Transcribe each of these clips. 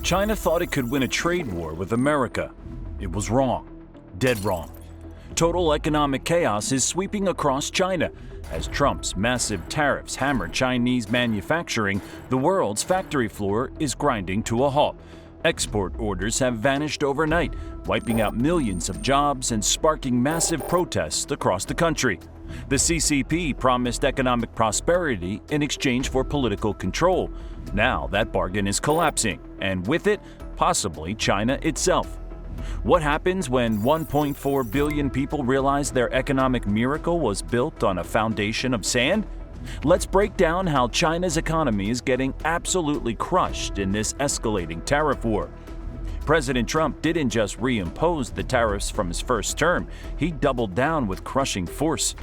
China thought it could win a trade war with America. It was wrong. Dead wrong. Total economic chaos is sweeping across China. As Trump's massive tariffs hammer Chinese manufacturing, the world's factory floor is grinding to a halt. Export orders have vanished overnight, wiping out millions of jobs and sparking massive protests across the country. The CCP promised economic prosperity in exchange for political control. Now that bargain is collapsing, and with it, possibly China itself. What happens when 1.4 billion people realize their economic miracle was built on a foundation of sand? Let's break down how China's economy is getting absolutely crushed in this escalating tariff war. President Trump didn't just reimpose the tariffs from his first term, he doubled down with crushing force.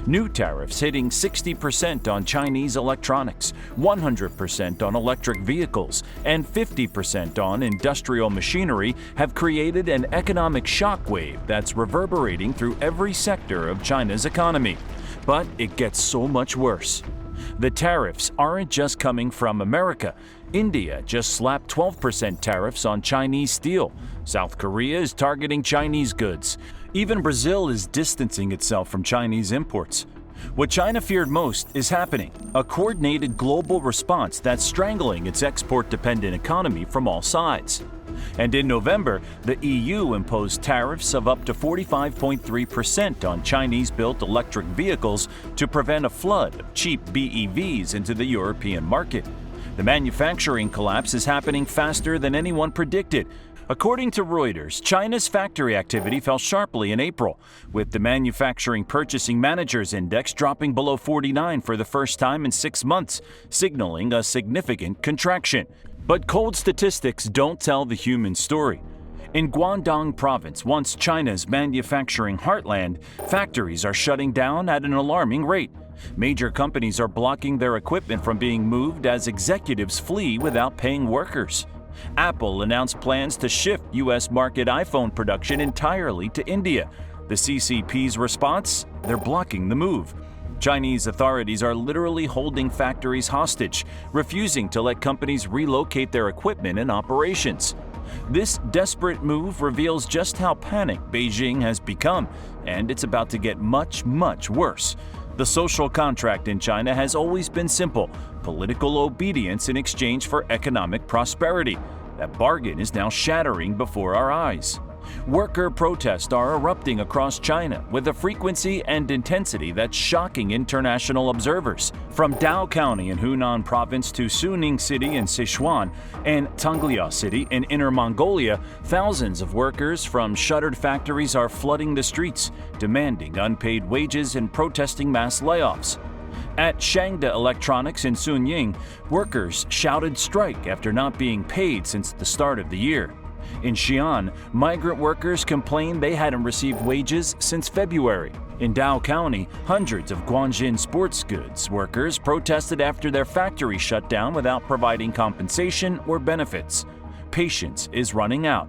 New tariffs hitting 60% on Chinese electronics, 100% on electric vehicles, and 50% on industrial machinery have created an economic shockwave that's reverberating through every sector of China's economy. But it gets so much worse. The tariffs aren't just coming from America. India just slapped 12% tariffs on Chinese steel. South Korea is targeting Chinese goods. Even Brazil is distancing itself from Chinese imports. What China feared most is happening, a coordinated global response that's strangling its export-dependent economy from all sides. And in November, the EU imposed tariffs of up to 45.3% on Chinese-built electric vehicles to prevent a flood of cheap BEVs into the European market. The manufacturing collapse is happening faster than anyone predicted. According to Reuters, China's factory activity fell sharply in April, with the Manufacturing Purchasing Managers Index dropping below 49 for the first time in 6 months, signaling a significant contraction. But cold statistics don't tell the human story. In Guangdong province, once China's manufacturing heartland, factories are shutting down at an alarming rate. Major companies are blocking their equipment from being moved as executives flee without paying workers. Apple announced plans to shift U.S. market iPhone production entirely to India. The CCP's response? They're blocking the move. Chinese authorities are literally holding factories hostage, refusing to let companies relocate their equipment and operations. This desperate move reveals just how panicked Beijing has become, and it's about to get much, much worse. The social contract in China has always been simple: political obedience in exchange for economic prosperity. That bargain is now shattering before our eyes. Worker protests are erupting across China with a frequency and intensity that's shocking international observers. From Dao County in Hunan Province to Suning City in Sichuan and Tonglia City in Inner Mongolia, thousands of workers from shuttered factories are flooding the streets, demanding unpaid wages and protesting mass layoffs. At Shangda Electronics in Sunying, workers shouted strike after not being paid since the start of the year. In Xi'an, migrant workers complained they hadn't received wages since February. In Dao County, hundreds of Guanjin sports goods workers protested after their factory shut down without providing compensation or benefits. Patience is running out.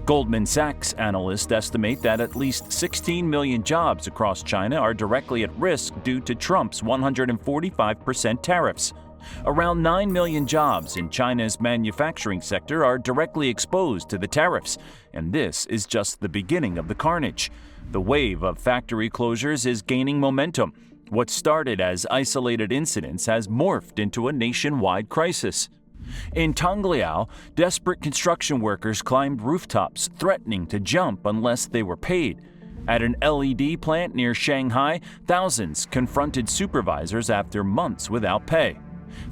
Goldman Sachs analysts estimate that at least 16 million jobs across China are directly at risk due to Trump's 145% tariffs. Around 9 million jobs in China's manufacturing sector are directly exposed to the tariffs, and this is just the beginning of the carnage. The wave of factory closures is gaining momentum. What started as isolated incidents has morphed into a nationwide crisis. In Tongliao, desperate construction workers climbed rooftops, threatening to jump unless they were paid. At an LED plant near Shanghai, thousands confronted supervisors after months without pay.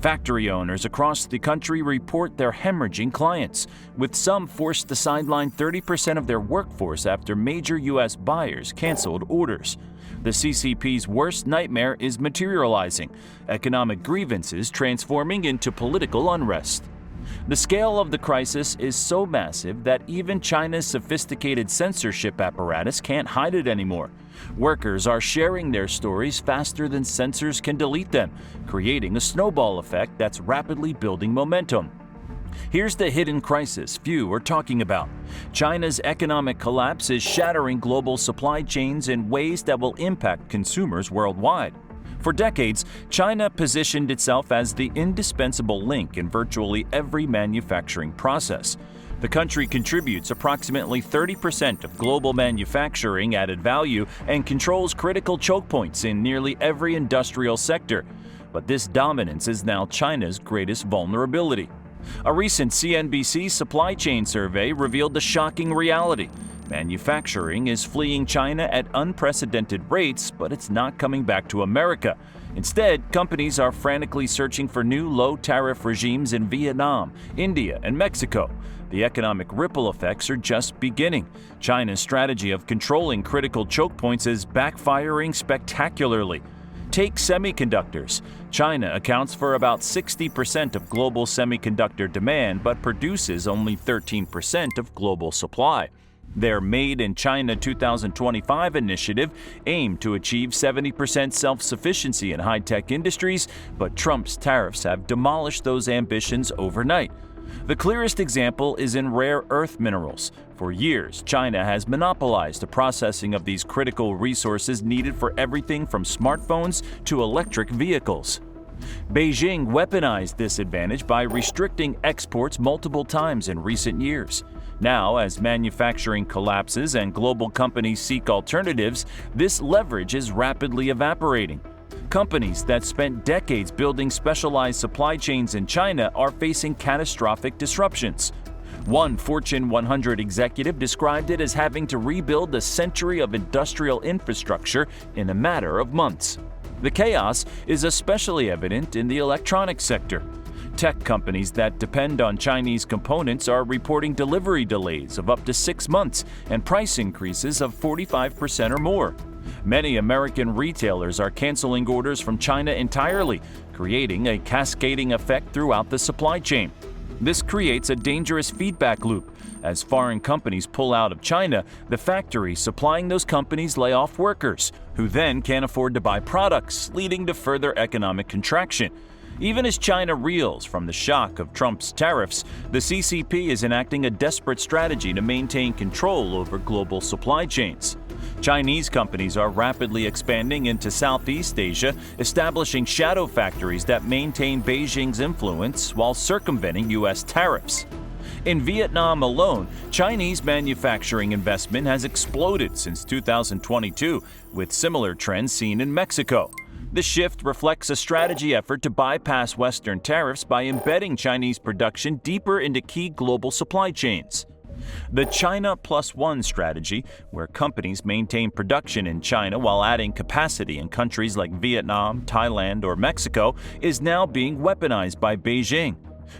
Factory owners across the country report their hemorrhaging clients, with some forced to sideline 30% of their workforce after major U.S. buyers canceled orders. The CCP's worst nightmare is materializing, economic grievances transforming into political unrest. The scale of the crisis is so massive that even China's sophisticated censorship apparatus can't hide it anymore. Workers are sharing their stories faster than censors can delete them, creating a snowball effect that's rapidly building momentum. Here's the hidden crisis few are talking about. China's economic collapse is shattering global supply chains in ways that will impact consumers worldwide. For decades, China positioned itself as the indispensable link in virtually every manufacturing process. The country contributes approximately 30% of global manufacturing added value and controls critical choke points in nearly every industrial sector. But this dominance is now China's greatest vulnerability. A recent CNBC supply chain survey revealed the shocking reality. Manufacturing is fleeing China at unprecedented rates, but it's not coming back to America. Instead, companies are frantically searching for new low-tariff regimes in Vietnam, India, and Mexico. The economic ripple effects are just beginning. China's strategy of controlling critical choke points is backfiring spectacularly. Take semiconductors. China accounts for about 60% of global semiconductor demand, but produces only 13% of global supply. Their Made in China 2025 initiative aimed to achieve 70% self-sufficiency in high-tech industries, but Trump's tariffs have demolished those ambitions overnight. The clearest example is in rare earth minerals. For years, China has monopolized the processing of these critical resources needed for everything from smartphones to electric vehicles. Beijing weaponized this advantage by restricting exports multiple times in recent years. Now, as manufacturing collapses and global companies seek alternatives, this leverage is rapidly evaporating. Companies that spent decades building specialized supply chains in China are facing catastrophic disruptions. One Fortune 100 executive described it as having to rebuild a century of industrial infrastructure in a matter of months. The chaos is especially evident in the electronics sector. Tech companies that depend on Chinese components are reporting delivery delays of up to 6 months and price increases of 45% or more. Many American retailers are canceling orders from China entirely, creating a cascading effect throughout the supply chain. This creates a dangerous feedback loop. As foreign companies pull out of China, the factories supplying those companies lay off workers, who then can't afford to buy products, leading to further economic contraction. Even as China reels from the shock of Trump's tariffs, the CCP is enacting a desperate strategy to maintain control over global supply chains. Chinese companies are rapidly expanding into Southeast Asia, establishing shadow factories that maintain Beijing's influence while circumventing U.S. tariffs. In Vietnam alone, Chinese manufacturing investment has exploded since 2022, with similar trends seen in Mexico. The shift reflects a strategy effort to bypass Western tariffs by embedding Chinese production deeper into key global supply chains. The China Plus One strategy, where companies maintain production in China while adding capacity in countries like Vietnam, Thailand, or Mexico, is now being weaponized by Beijing.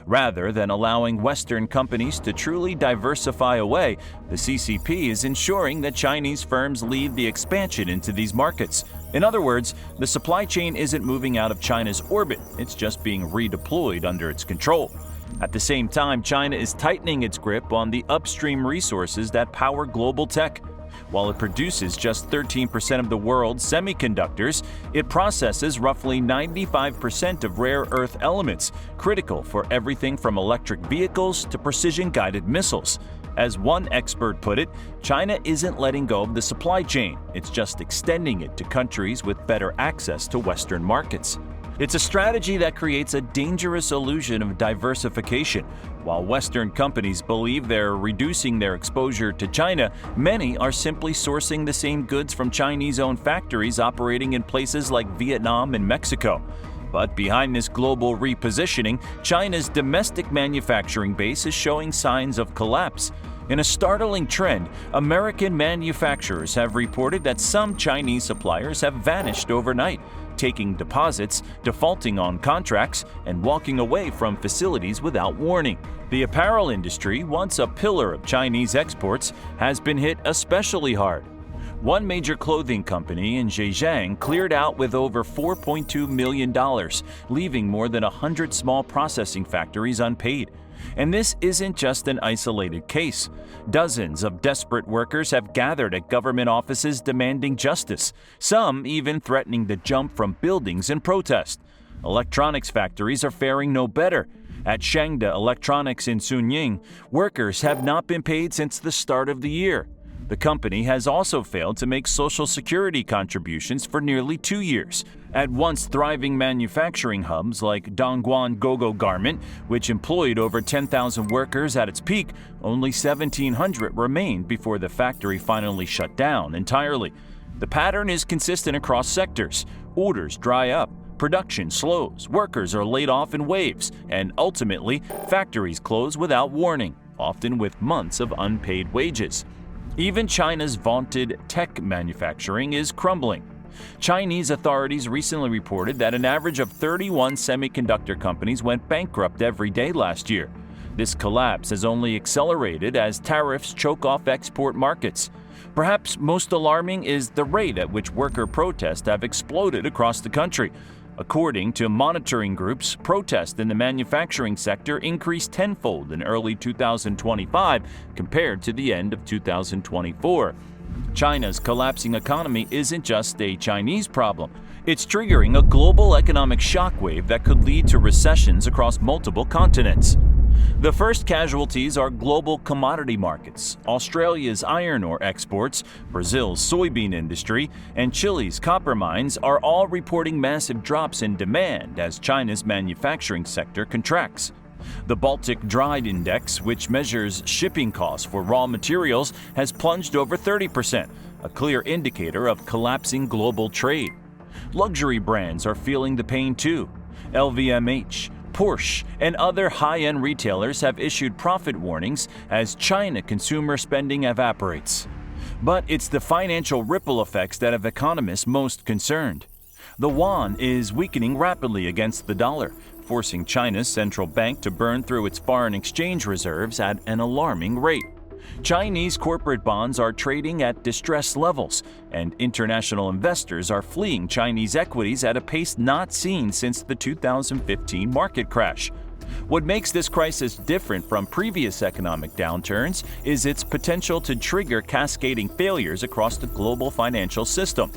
Rather than allowing Western companies to truly diversify away, the CCP is ensuring that Chinese firms lead the expansion into these markets. In other words, the supply chain isn't moving out of China's orbit, it's just being redeployed under its control. At the same time, China is tightening its grip on the upstream resources that power global tech. While it produces just 13% of the world's semiconductors, it processes roughly 95% of rare earth elements, critical for everything from electric vehicles to precision-guided missiles. As one expert put it, China isn't letting go of the supply chain, it's just extending it to countries with better access to Western markets. It's a strategy that creates a dangerous illusion of diversification. While Western companies believe they're reducing their exposure to China, many are simply sourcing the same goods from Chinese-owned factories operating in places like Vietnam and Mexico. But behind this global repositioning, China's domestic manufacturing base is showing signs of collapse. In a startling trend, American manufacturers have reported that some Chinese suppliers have vanished overnight, taking deposits, defaulting on contracts, and walking away from facilities without warning. The apparel industry, once a pillar of Chinese exports, has been hit especially hard. One major clothing company in Beijing cleared out with over $4.2 million, leaving more than 100 small processing factories unpaid. And this isn't just an isolated case. Dozens of desperate workers have gathered at government offices demanding justice, some even threatening to jump from buildings in protest. Electronics factories are faring no better. At Shangda Electronics in Sunying, workers have not been paid since the start of the year. The company has also failed to make Social Security contributions for nearly 2 years. At once thriving manufacturing hubs like Dongguan Gogo Garment, which employed over 10,000 workers at its peak, only 1,700 remained before the factory finally shut down entirely. The pattern is consistent across sectors. Orders dry up, production slows, workers are laid off in waves, and ultimately, factories close without warning, often with months of unpaid wages. Even China's vaunted tech manufacturing is crumbling. Chinese authorities recently reported that an average of 31 semiconductor companies went bankrupt every day last year. This collapse has only accelerated as tariffs choke off export markets. Perhaps most alarming is the rate at which worker protests have exploded across the country. According to monitoring groups, protests in the manufacturing sector increased tenfold in early 2025 compared to the end of 2024. China's collapsing economy isn't just a Chinese problem. It's triggering a global economic shockwave that could lead to recessions across multiple continents. The first casualties are global commodity markets. Australia's iron ore exports, Brazil's soybean industry, and Chile's copper mines are all reporting massive drops in demand as China's manufacturing sector contracts. The Baltic Dried Index, which measures shipping costs for raw materials, has plunged over 30%, a clear indicator of collapsing global trade. Luxury brands are feeling the pain too. LVMH, Porsche, and other high-end retailers have issued profit warnings as China consumer spending evaporates. But it's the financial ripple effects that have economists most concerned. The yuan is weakening rapidly against the dollar, forcing China's central bank to burn through its foreign exchange reserves at an alarming rate. Chinese corporate bonds are trading at distressed levels, and international investors are fleeing Chinese equities at a pace not seen since the 2015 market crash. What makes this crisis different from previous economic downturns is its potential to trigger cascading failures across the global financial system.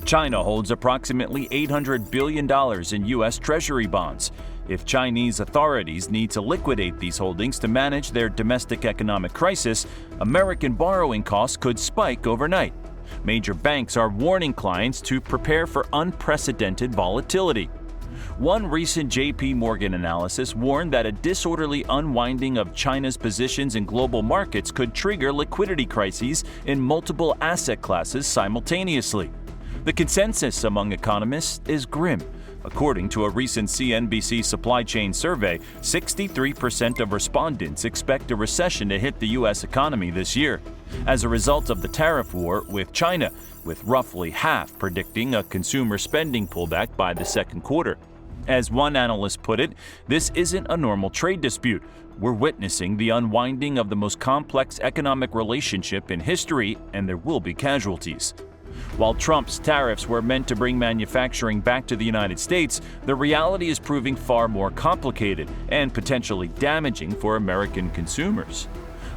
China holds approximately $800 billion in U.S. Treasury bonds. If Chinese authorities need to liquidate these holdings to manage their domestic economic crisis, American borrowing costs could spike overnight. Major banks are warning clients to prepare for unprecedented volatility. One recent J.P. Morgan analysis warned that a disorderly unwinding of China's positions in global markets could trigger liquidity crises in multiple asset classes simultaneously. The consensus among economists is grim. According to a recent CNBC supply chain survey, 63% of respondents expect a recession to hit the U.S. economy this year as a result of the tariff war with China, with roughly half predicting a consumer spending pullback by the second quarter. As one analyst put it, this isn't a normal trade dispute. We're witnessing the unwinding of the most complex economic relationship in history, and there will be casualties. While Trump's tariffs were meant to bring manufacturing back to the United States, the reality is proving far more complicated and potentially damaging for American consumers.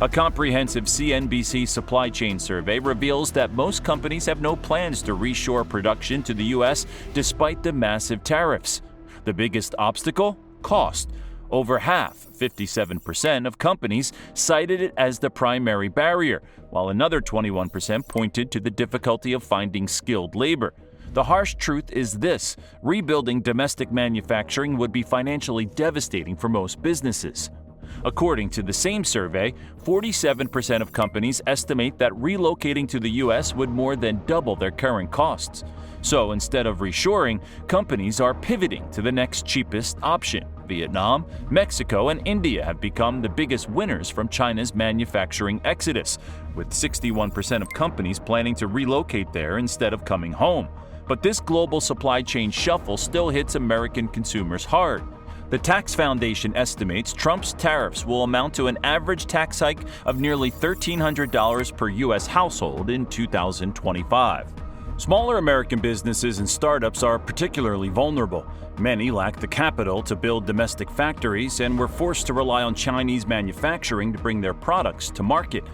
A comprehensive CNBC supply chain survey reveals that most companies have no plans to reshore production to the U.S. despite the massive tariffs. The biggest obstacle? Cost. Over half, 57% of companies, cited it as the primary barrier, while another 21% pointed to the difficulty of finding skilled labor. The harsh truth is this: rebuilding domestic manufacturing would be financially devastating for most businesses. According to the same survey, 47% of companies estimate that relocating to the U.S. would more than double their current costs. So instead of reshoring, companies are pivoting to the next cheapest option. Vietnam, Mexico, and India have become the biggest winners from China's manufacturing exodus, with 61% of companies planning to relocate there instead of coming home. But this global supply chain shuffle still hits American consumers hard. The Tax Foundation estimates Trump's tariffs will amount to an average tax hike of nearly $1,300 per U.S. household in 2025. Smaller American businesses and startups are particularly vulnerable. Many lack the capital to build domestic factories and were forced to rely on Chinese manufacturing to bring their products to market.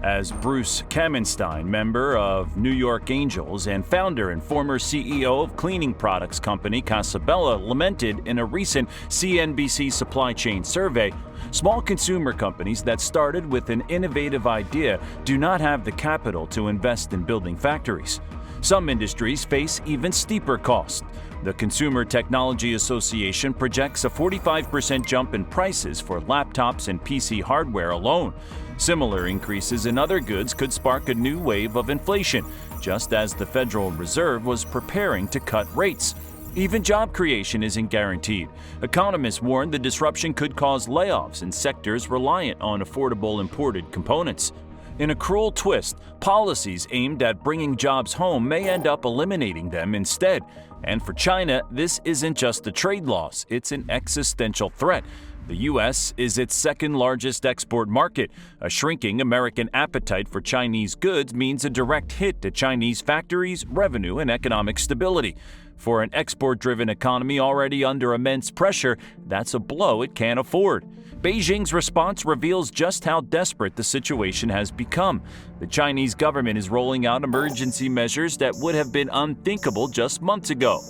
As Bruce Kamenstein, member of New York Angels and founder and former CEO of cleaning products company Casabella, lamented in a recent CNBC supply chain survey, small consumer companies that started with an innovative idea do not have the capital to invest in building factories. Some industries face even steeper costs. The Consumer Technology Association projects a 45% jump in prices for laptops and PC hardware alone. Similar increases in other goods could spark a new wave of inflation, just as the Federal Reserve was preparing to cut rates. Even job creation isn't guaranteed. Economists warn the disruption could cause layoffs in sectors reliant on affordable imported components. In a cruel twist, policies aimed at bringing jobs home may end up eliminating them instead. And for China, this isn't just a trade loss, it's an existential threat. The U.S. is its second largest export market. A shrinking American appetite for Chinese goods means a direct hit to Chinese factories, revenue, and economic stability. For an export-driven economy already under immense pressure, that's a blow it can't afford. Beijing's response reveals just how desperate the situation has become. The Chinese government is rolling out emergency measures that would have been unthinkable just months ago.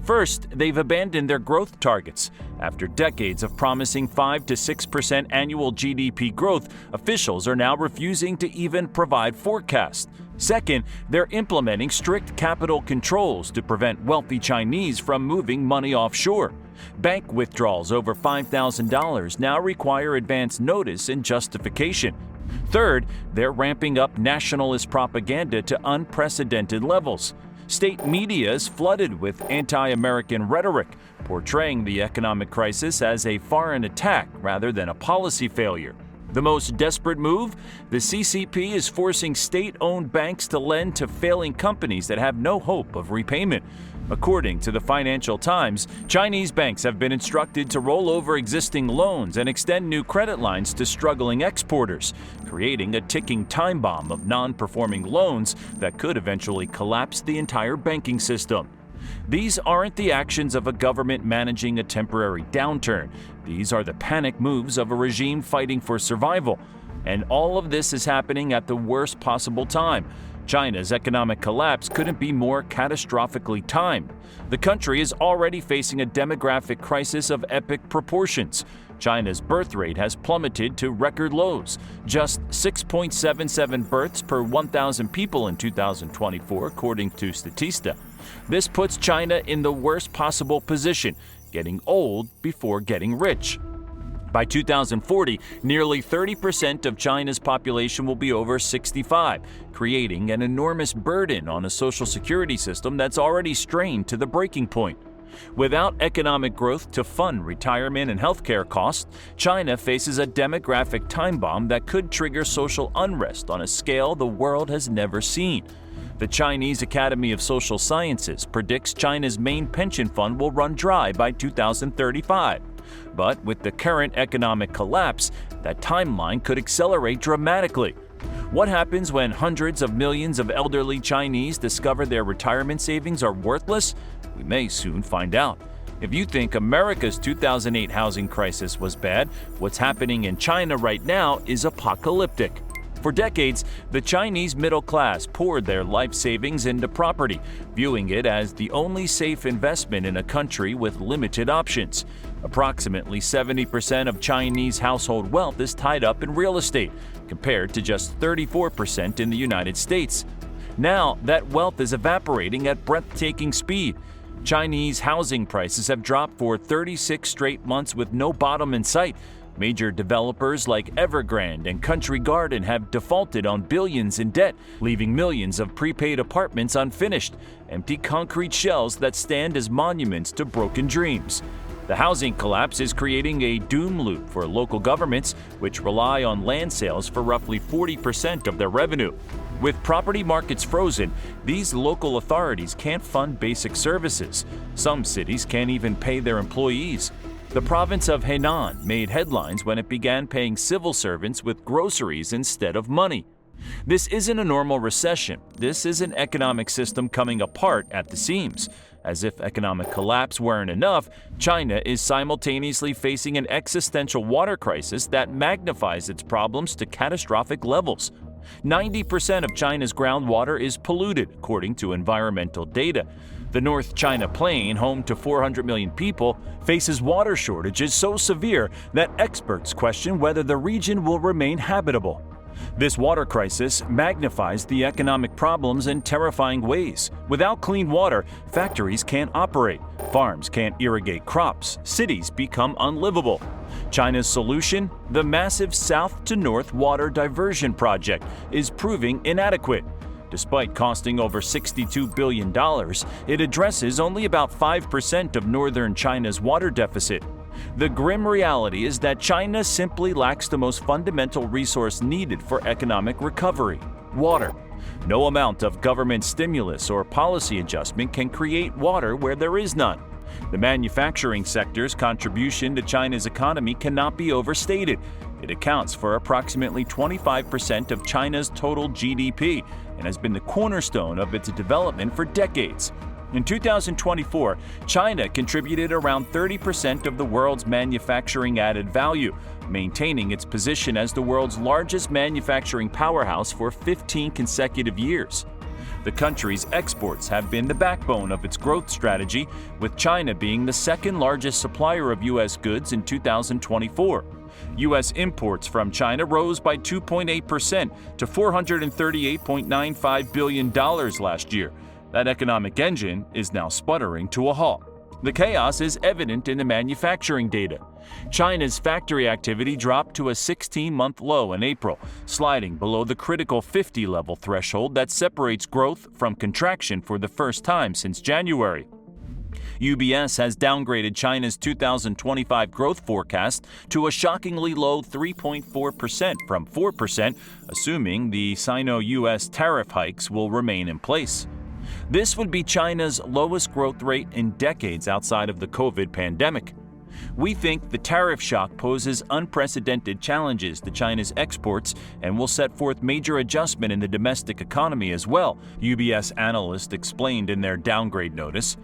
First, they've abandoned their growth targets. After decades of promising 5 to 6% annual GDP growth, officials are now refusing to even provide forecasts. Second, they're implementing strict capital controls to prevent wealthy Chinese from moving money offshore. Bank withdrawals over $5,000 now require advance notice and justification. Third, they're ramping up nationalist propaganda to unprecedented levels. State media is flooded with anti-American rhetoric, portraying the economic crisis as a foreign attack rather than a policy failure. The most desperate move? The CCP is forcing state-owned banks to lend to failing companies that have no hope of repayment. According to the Financial Times, Chinese banks have been instructed to roll over existing loans and extend new credit lines to struggling exporters, creating a ticking time bomb of non-performing loans that could eventually collapse the entire banking system. These aren't the actions of a government managing a temporary downturn. These are the panic moves of a regime fighting for survival. And all of this is happening at the worst possible time. China's economic collapse couldn't be more catastrophically timed. The country is already facing a demographic crisis of epic proportions. China's birth rate has plummeted to record lows, just 6.77 births per 1,000 people in 2024, according to Statista. This puts China in the worst possible position, getting old before getting rich. By 2040, nearly 30% of China's population will be over 65, creating an enormous burden on a social security system that's already strained to the breaking point. Without economic growth to fund retirement and healthcare costs, China faces a demographic time bomb that could trigger social unrest on a scale the world has never seen. The Chinese Academy of Social Sciences predicts China's main pension fund will run dry by 2035. But with the current economic collapse, that timeline could accelerate dramatically. What happens when hundreds of millions of elderly Chinese discover their retirement savings are worthless? We may soon find out. If you think America's 2008 housing crisis was bad, what's happening in China right now is apocalyptic. For decades, the Chinese middle class poured their life savings into property, viewing it as the only safe investment in a country with limited options. Approximately 70% of Chinese household wealth is tied up in real estate, compared to just 34% in the United States. Now, that wealth is evaporating at breathtaking speed. Chinese housing prices have dropped for 36 straight months with no bottom in sight. Major developers like Evergrande and Country Garden have defaulted on billions in debt, leaving millions of prepaid apartments unfinished, empty concrete shells that stand as monuments to broken dreams. The housing collapse is creating a doom loop for local governments, which rely on land sales for roughly 40% of their revenue. With property markets frozen, these local authorities can't fund basic services. Some cities can't even pay their employees. The province of Henan made headlines when it began paying civil servants with groceries instead of money. This isn't a normal recession. This is an economic system coming apart at the seams. As if economic collapse weren't enough, China is simultaneously facing an existential water crisis that magnifies its problems to catastrophic levels. 90% of China's groundwater is polluted, according to environmental data. The North China Plain, home to 400 million people, faces water shortages so severe that experts question whether the region will remain habitable. This water crisis magnifies the economic problems in terrifying ways. Without clean water, factories can't operate, farms can't irrigate crops, cities become unlivable. China's solution, the massive south-to-north water diversion project, is proving inadequate. Despite costing over $62 billion, it addresses only about 5% of northern China's water deficit. The grim reality is that China simply lacks the most fundamental resource needed for economic recovery: water. No amount of government stimulus or policy adjustment can create water where there is none. The manufacturing sector's contribution to China's economy cannot be overstated. It accounts for approximately 25% of China's total GDP and has been the cornerstone of its development for decades. In 2024, China contributed around 30% of the world's manufacturing added value, maintaining its position as the world's largest manufacturing powerhouse for 15 consecutive years. The country's exports have been the backbone of its growth strategy, with China being the second largest supplier of U.S. goods in 2024. U.S. imports from China rose by 2.8% to $438.95 billion last year. That economic engine is now sputtering to a halt. The chaos is evident in the manufacturing data. China's factory activity dropped to a 16-month low in April, sliding below the critical 50-level threshold that separates growth from contraction for the first time since January. UBS has downgraded China's 2025 growth forecast to a shockingly low 3.4% from 4%, assuming the Sino-US tariff hikes will remain in place. This would be China's lowest growth rate in decades outside of the COVID pandemic. We think the tariff shock poses unprecedented challenges to China's exports and will set forth major adjustment in the domestic economy as well, UBS analysts explained in their downgrade notice.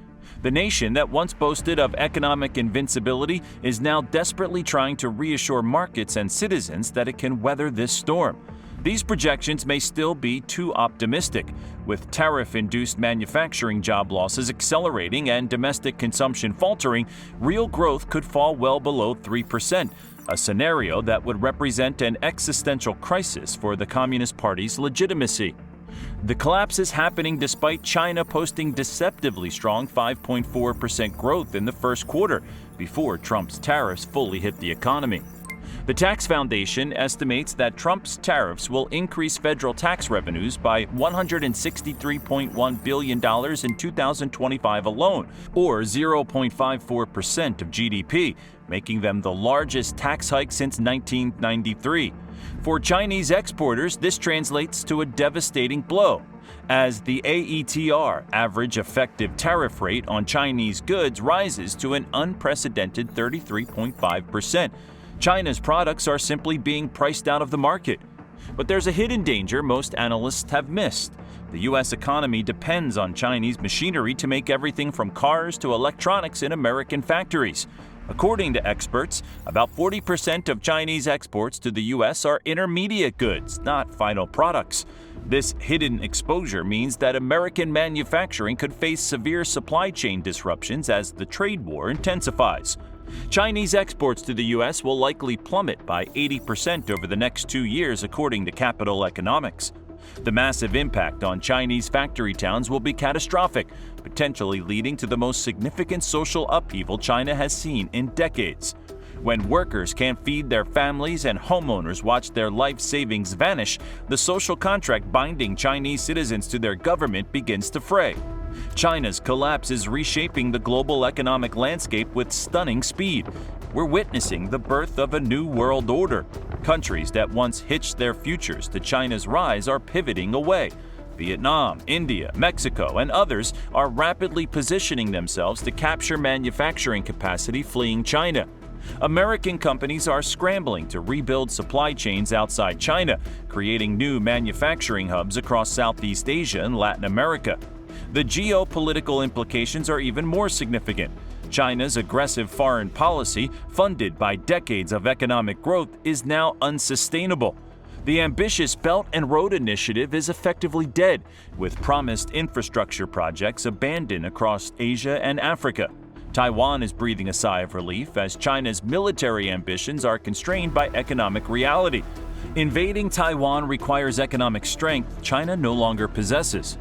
The nation that once boasted of economic invincibility is now desperately trying to reassure markets and citizens that it can weather this storm. These projections may still be too optimistic. With tariff-induced manufacturing job losses accelerating and domestic consumption faltering, real growth could fall well below 3%, a scenario that would represent an existential crisis for the Communist Party's legitimacy. The collapse is happening despite China posting deceptively strong 5.4% growth in the first quarter, before Trump's tariffs fully hit the economy. The Tax Foundation estimates that Trump's tariffs will increase federal tax revenues by $163.1 billion in 2025 alone, or 0.54% of GDP, making them the largest tax hike since 1993. For Chinese exporters, this translates to a devastating blow, as the AETR, average effective tariff rate on Chinese goods, rises to an unprecedented 33.5%. China's products are simply being priced out of the market. But there's a hidden danger most analysts have missed. The U.S. economy depends on Chinese machinery to make everything from cars to electronics in American factories. According to experts, about 40% of Chinese exports to the U.S. are intermediate goods, not final products. This hidden exposure means that American manufacturing could face severe supply chain disruptions as the trade war intensifies. Chinese exports to the U.S. will likely plummet by 80% over the next 2 years, according to Capital Economics. The massive impact on Chinese factory towns will be catastrophic, potentially leading to the most significant social upheaval China has seen in decades. When workers can't feed their families and homeowners watch their life savings vanish, the social contract binding Chinese citizens to their government begins to fray. China's collapse is reshaping the global economic landscape with stunning speed. We're witnessing the birth of a new world order. Countries that once hitched their futures to China's rise are pivoting away. Vietnam, India, Mexico, and others are rapidly positioning themselves to capture manufacturing capacity fleeing China. American companies are scrambling to rebuild supply chains outside China, creating new manufacturing hubs across Southeast Asia and Latin America. The geopolitical implications are even more significant. China's aggressive foreign policy, funded by decades of economic growth, is now unsustainable. The ambitious Belt and Road Initiative is effectively dead, with promised infrastructure projects abandoned across Asia and Africa. Taiwan is breathing a sigh of relief as China's military ambitions are constrained by economic reality. Invading Taiwan requires economic strength China no longer possesses.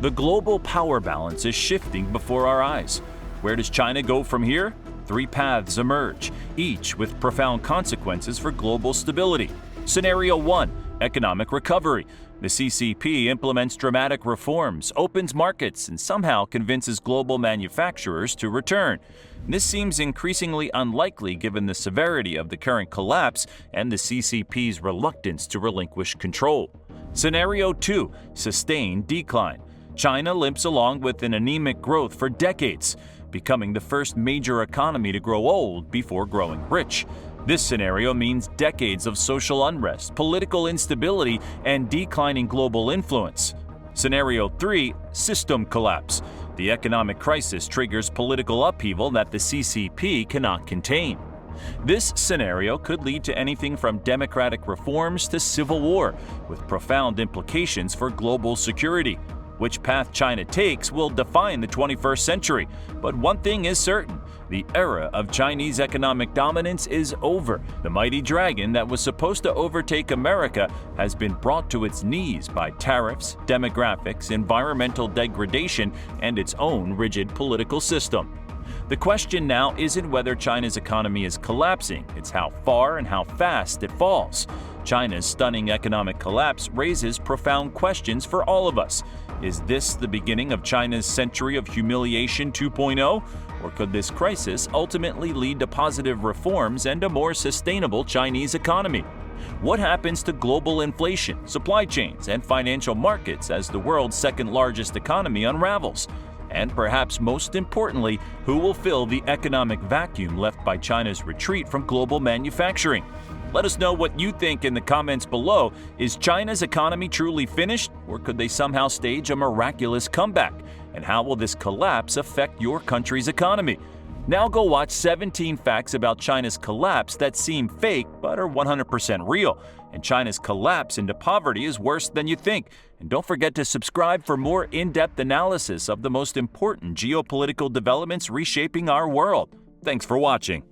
The global power balance is shifting before our eyes. Where does China go from here? Three paths emerge, each with profound consequences for global stability. Scenario 1. Economic recovery. The CCP implements dramatic reforms, opens markets, and somehow convinces global manufacturers to return. This seems increasingly unlikely given the severity of the current collapse and the CCP's reluctance to relinquish control. Scenario 2. Sustained decline. China limps along with an anemic growth for decades, becoming the first major economy to grow old before growing rich. This scenario means decades of social unrest, political instability, and declining global influence. Scenario 3. System collapse. The economic crisis triggers political upheaval that the CCP cannot contain. This scenario could lead to anything from democratic reforms to civil war, with profound implications for global security. Which path China takes will define the 21st century, but one thing is certain: the era of Chinese economic dominance is over. The mighty dragon that was supposed to overtake America has been brought to its knees by tariffs, demographics, environmental degradation, and its own rigid political system. The question now isn't whether China's economy is collapsing, it's how far and how fast it falls. China's stunning economic collapse raises profound questions for all of us. Is this the beginning of China's century of humiliation 2.0? Or could this crisis ultimately lead to positive reforms and a more sustainable Chinese economy? What happens to global inflation, supply chains, and financial markets as the world's second-largest economy unravels? And perhaps most importantly, who will fill the economic vacuum left by China's retreat from global manufacturing? Let us know what you think in the comments below. Is China's economy truly finished, or could they somehow stage a miraculous comeback? And how will this collapse affect your country's economy? Now go watch 17 facts about China's collapse that seem fake but are 100% real. And China's collapse into poverty is worse than you think. And don't forget to subscribe for more in-depth analysis of the most important geopolitical developments reshaping our world. Thanks for watching.